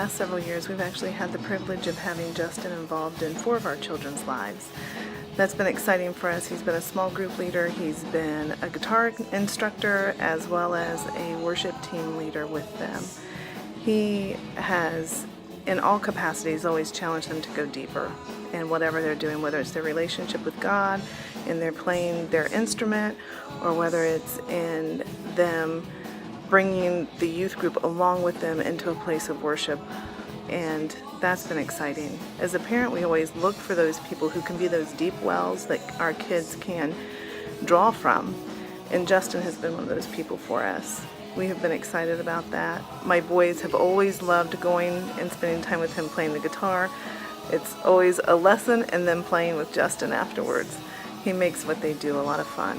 last several years, we've actually had the privilege of having Justin involved in 4 of our children's lives. That's been exciting for us. He's been a small group leader, he's been a guitar instructor, as well as a worship team leader with them. He has, in all capacities, always challenged them to go deeper in whatever they're doing, whether it's their relationship with God, in their playing their instrument, or whether it's in them bringing the youth group along with them into a place of worship. And that's been exciting. As a parent, we always look for those people who can be those deep wells that our kids can draw from. And Justin has been one of those people for us. We have been excited about that. My boys have always loved going and spending time with him playing the guitar. It's always a lesson and then playing with Justin afterwards. He makes what they do a lot of fun.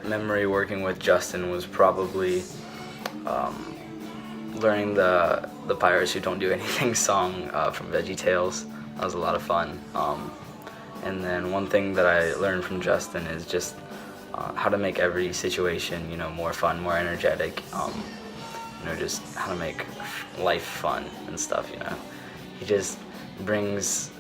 Memory working with Justin was probably learning the Pirates Who Don't Do Anything song from VeggieTales. That was a lot of fun. And then one thing that I learned from Justin is just how to make every situation, more fun, more energetic. Just how to make life fun and stuff. He just brings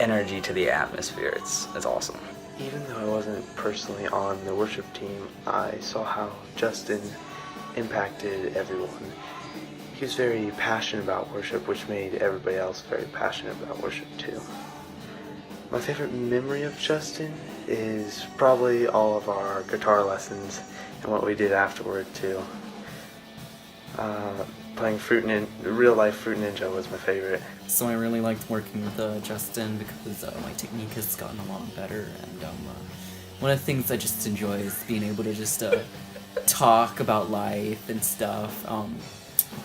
energy to the atmosphere. It's awesome. Even though I wasn't personally on the worship team, I saw how Justin impacted everyone. He was very passionate about worship, which made everybody else very passionate about worship too. My favorite memory of Justin is probably all of our guitar lessons and what we did afterward too. Playing real life Fruit Ninja was my favorite. So I really liked working with Justin because my technique has gotten a lot better, and one of the things I just enjoy is being able to just talk about life and stuff.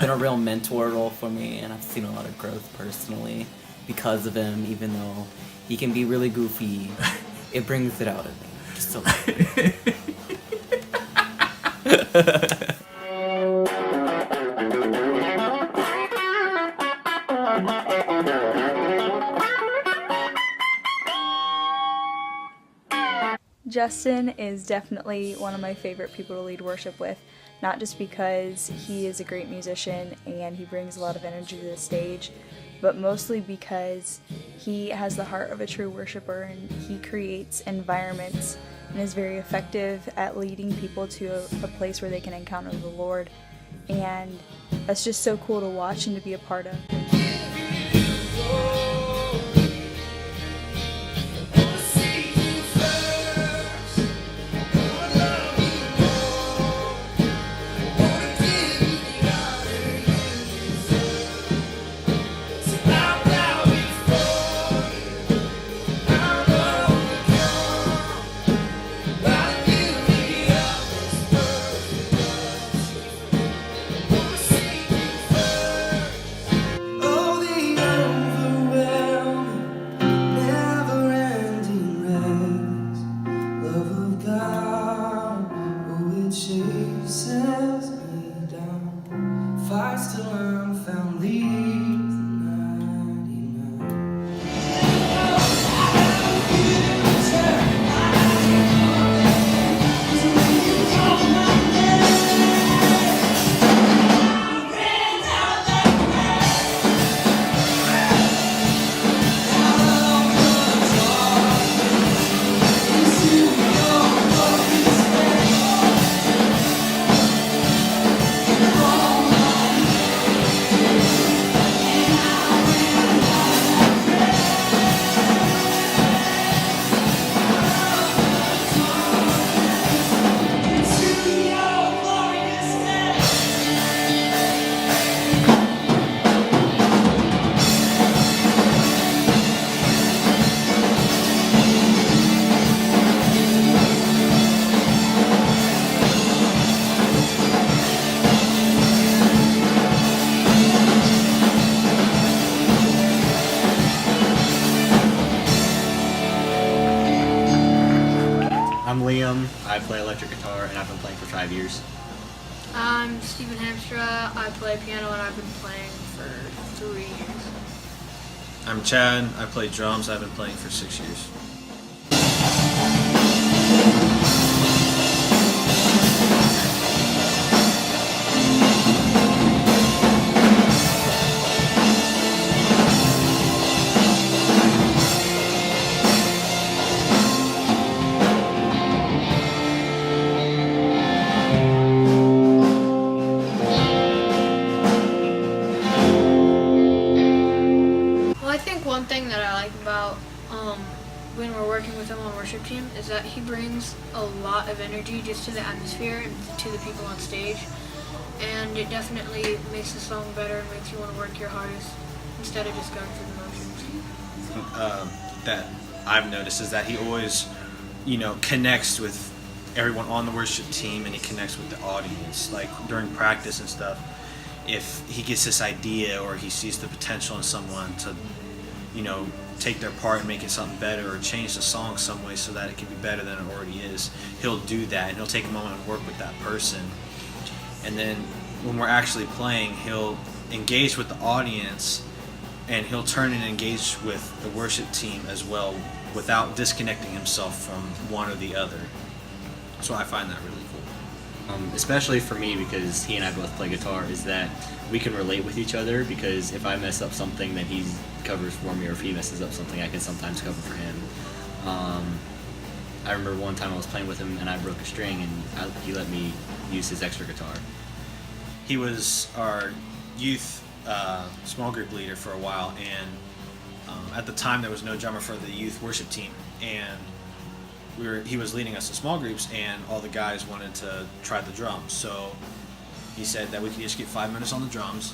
Been a real mentor role for me, and I've seen a lot of growth personally because of him. Even though he can be really goofy, it brings it out of me just a little. Justin is definitely one of my favorite people to lead worship with, not just because he is a great musician and he brings a lot of energy to the stage, but mostly because he has the heart of a true worshiper and he creates environments and is very effective at leading people to a place where they can encounter the Lord. And that's just so cool to watch and to be a part of. Oh fights till I'm found leaves the 99. I'm Liam. I play electric guitar and I've been playing for 5 years. I'm Stephen Hamstra. I play piano and I've been playing for 3 years. I'm Chad. I play drums. I've been playing for 6 years. Well, I think one thing that I like about when we're working with him on worship team is that he brings a lot of energy just to the atmosphere and to the people on stage. And it definitely makes the song better and makes you want to work your hardest instead of just going through the motions. That I've noticed is that he always, connects with everyone on the worship team, and he connects with the audience. Like during practice and stuff, if he gets this idea or he sees the potential in someone to, take their part and make it something better or change the song some way so that it can be better than it already is, he'll do that, and he'll take a moment and work with that person. And then when we're actually playing, he'll engage with the audience, and he'll turn and engage with the worship team as well without disconnecting himself from one or the other. So I find that really cool. Especially for me, because he and I both play guitar, is that we can relate with each other, because if I mess up something, then he covers for me, or if he messes up something, I can sometimes cover for him. I remember one time I was playing with him and I broke a string, and he let me use his extra guitar. He was our youth small group leader for a while, and at the time there was no drummer for the youth worship team, and he was leading us in small groups, and all the guys wanted to try the drums. So he said that we could just get 5 minutes on the drums,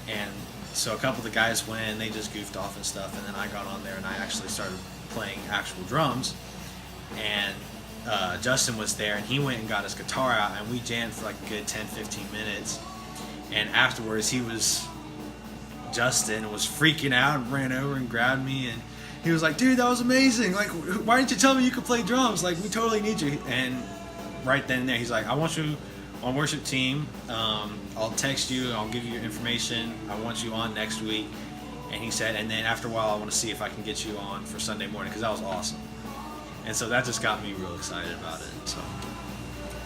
and so a couple of the guys went and they just goofed off and stuff, and then I got on there and I actually started playing actual drums. And Justin was there, and he went and got his guitar out, and we jammed for like a good 10-15 minutes. And afterwards Justin was freaking out and ran over and grabbed me, and he was like, "Dude, that was amazing. Like, why didn't you tell me you could play drums? Like, we totally need you." And right then and there, he's like, "I want you on worship team. I'll text you. I'll give you your information. I want you on next week." And he said, and then after a while, I want to see if I can get you on for Sunday morning, because that was awesome. And so that just got me real excited about it. So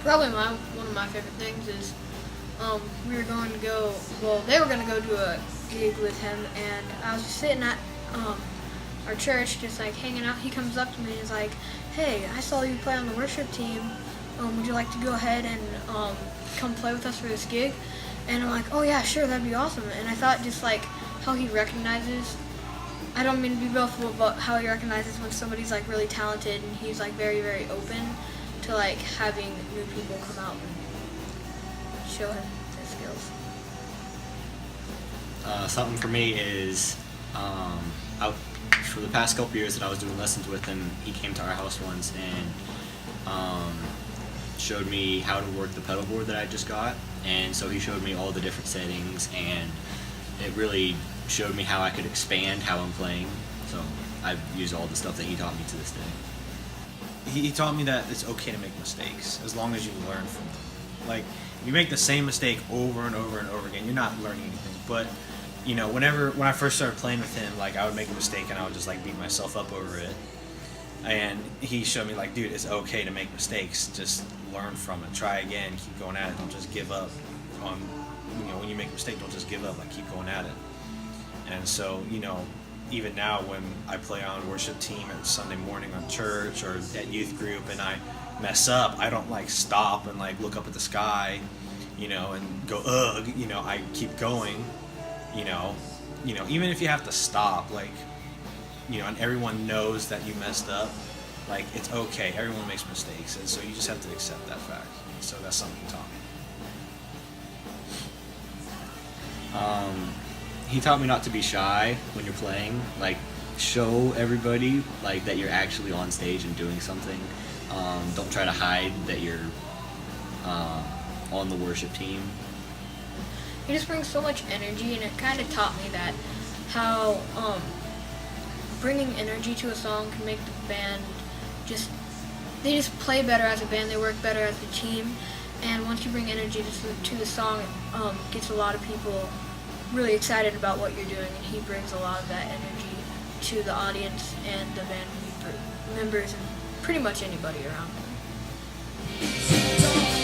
Probably one of my favorite things is we were going to go, they were going to go do a gig with him, and I was just sitting at our church just like hanging out. He comes up to me and is like, "Hey, I saw you play on the worship team. Would you like to go ahead and come play with us for this gig?" And I'm like, "Oh yeah, sure, that'd be awesome." And I thought just like how he recognizes, I don't mean to be boastful, but how he recognizes when somebody's like really talented, and he's like very, very open to like having new people come out and show him their skills. Something for me is, for the past couple years that I was doing lessons with him, he came to our house once and showed me how to work the pedal board that I just got. And so he showed me all the different settings, and it really showed me how I could expand how I'm playing. So I've used all the stuff that he taught me to this day. he taught me that it's okay to make mistakes as long as you learn from them. Like, if you make the same mistake over and over and over again, you're not learning anything. But, you know, when I first started playing with him, like, I would make a mistake and I would just, like, beat myself up over it. And he showed me, like, dude, it's okay to make mistakes. Just learn from it. Try again. Keep going at it. Don't just give up on, you know, when you make a mistake, don't just give up. Like, keep going at it. And so, you know, even now when I play on worship team at Sunday morning on church or at youth group and I mess up, I don't like stop and like look up at the sky, you know, and go ugh, you know, I keep going, you know, even if you have to stop, like, you know, and everyone knows that you messed up, like, it's okay, everyone makes mistakes, and so you just have to accept that fact. So that's something he taught me. He taught me not to be shy when you're playing. Like, show everybody like that you're actually on stage and doing something. Don't try to hide that you're on the worship team. He just brings so much energy, and it kind of taught me that how bringing energy to a song can make the band they just play better as a band. They work better as a team, and once you bring energy to the song, it gets a lot of people really excited about what you're doing, and he brings a lot of that energy to the audience and the band members and pretty much anybody around him.